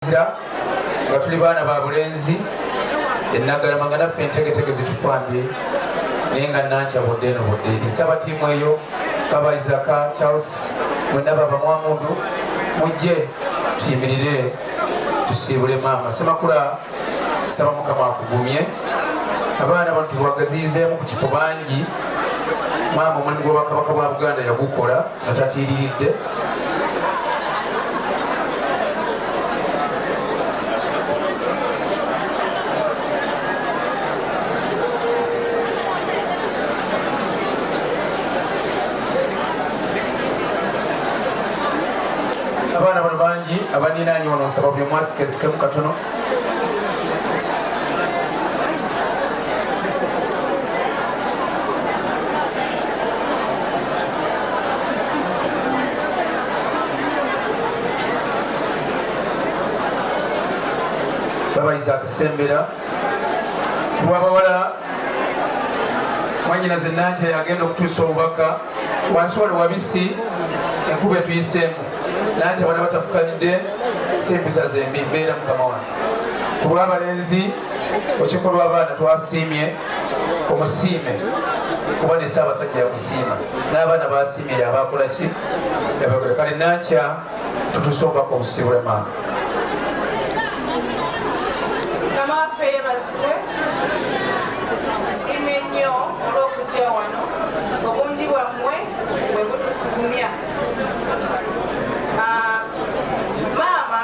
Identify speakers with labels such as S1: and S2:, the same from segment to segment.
S1: nga tuli baana ba bulenzi ennagalama nga naffe entegetege zitufambye naye nga nankyabudde eno budde eri nsaba ttiimu eyo babaizaka Charles mwenna baba Mwamudu mujje tuyimirire tusiibule maama Semakula saba Mukama akugumye abaana bano tubagaziizeemu ku kifo bangi maama omulimu gw'obwakabaka bwa Buganda yagukola nga tatiiriridde abaana bano bangi abaninaanyi wano nsaba buli mwasikesikemu katono babayiza akusembera kuwabawala mwanyinaze nante agenda okutuusa obubaka wansi wano wabisi enkuba etuyiseemu nanti abana batafukanidde sempisa zembi mbeera mukama wange kulwa abalenzi okikolwa abaana twasiimye omusiime kuba ne Ssaabasajja yamusiima n'abaana basiimye yabakola ki yabakola kale nankya tutuuse obubaka obusiibule maama
S2: Maama Waffe yeebazibwe nsiima ennyo olw'okujja wano obungi bwammwe bwe butugumya maama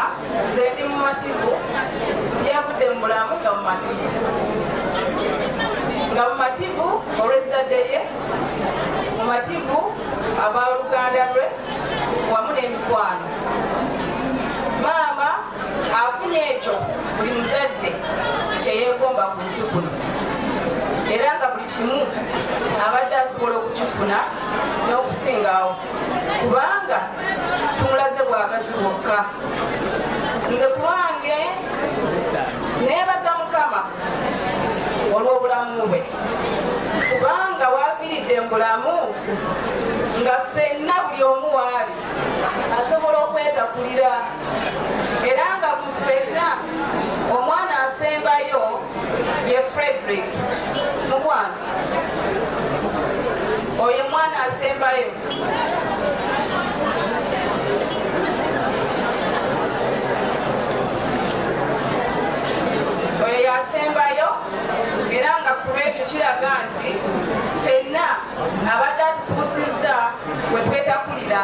S2: nze ndi mumativu tiyavudde mu bulamu nga mumativu olw'ezzadde lye mumativu abaluganda lwe wamu n'emikwano maama afunye ekyo buli muzadde kyeyeegomba ku nsi kuno era nga buli kimu abadde asobola okukifuna n'okusingawo kubanga tumulaze bwagazi bwokka nze ku lwange neebaza Mukama olw'obulamu bwe kubanga waaviiridde mu bulamu nga ffenna buli omu waali asobola okwetakulira era nga ffenna omwana asembayo ye Frederick mugwana oyo mwana asembayo oyo yasembayo era nga ku lwekyo kiraga nti ffenna abadde atutuusizza we twetakulira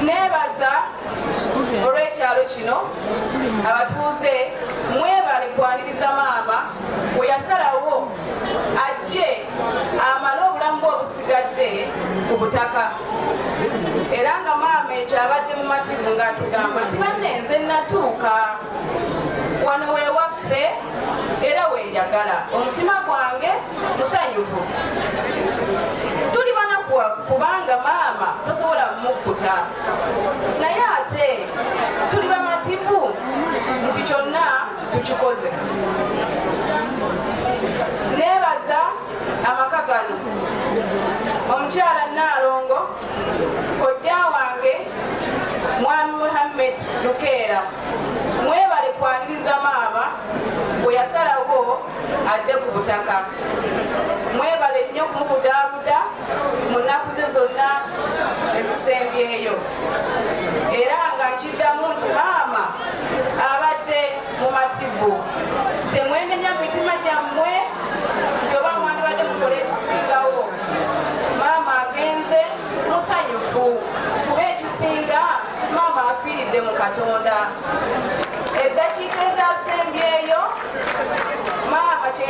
S2: neebaza olw'ekyalo kino abatuuze mwebale kwaniriza maama bwe yasalawo ajje amale obulamu bwe obusigadde ku butaka era nga maama ekyo abadde mu mativu ng'atugamba nti banne nze natuuka wano wewaffe era wenjagala omutima gwange musanyufu tuli banakuwavu kubanga maama tosobola mukkuta naye ate tuli bamativu nti kyonna tukikoze neebaza amaka gano omukyala Naalongo kojja wange mwami Muhammed Lukeera mwebale kwaniriza maama bwe yasalawo adde ku butaka mwebale nnyo kumubudaabuda mu nnaku ze zonna ezisembyeyo era nga nkiddamu nti maama abadde mu mativu temwenenya mu mitima gyammwe nti oba mwandibadde mukola ekisingawo maama agenze musanyufu kuba ekisinga maama afiiridde mu Katonda eddakiika ezasembyeyo maama kye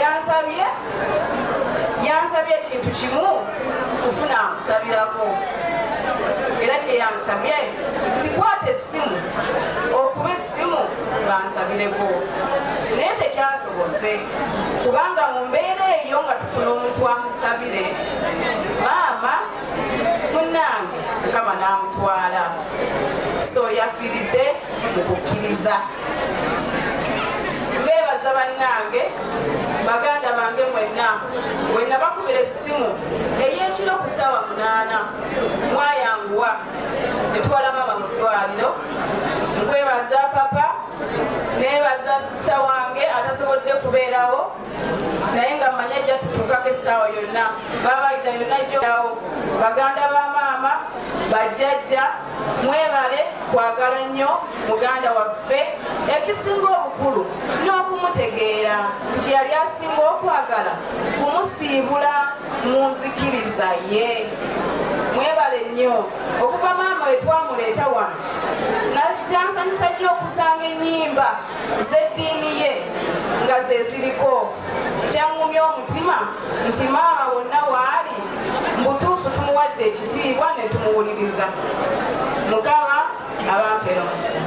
S2: yansabye ekintu kimu kufuna amusabirako era kye yansabye nti kwata essimu okuba essimu bansabireko naye tekyasobose kubanga mu mbeera eyo nga tufuna omuntu amusabire maama munnange Mukama n'amutwala so yafiiridde mu kukkiriza beebaza bannange baganda bange mwenna bakubira essimu ey'ekiro ku ssaawa 8 mwayanguwa netwala maama mu ddwaliro nkwebaza papa nebaza sisita wange atasobodde kubeerawo naye nga manya ajja tutuukako essaawa yonna babayita yonna gyoawo baganda ba maama bajjajja mwebale kwagala nnyo muganda waffe ekisinga obukulu n'okumutegeera kyeyali asinga okwagala kumusiibula mu nzikiriza ye. Mwebale nnyo okuva maama we twamuleeta wano nakyansanyusa nnyo okusanga ennyimba z'eddiini ye nga ze ziriko. Kyangumya omutima nti maama wonna waali mbutuufu tumuwadde ekitiibwa ne tumuwuliriza. Mukama abampera omukisa.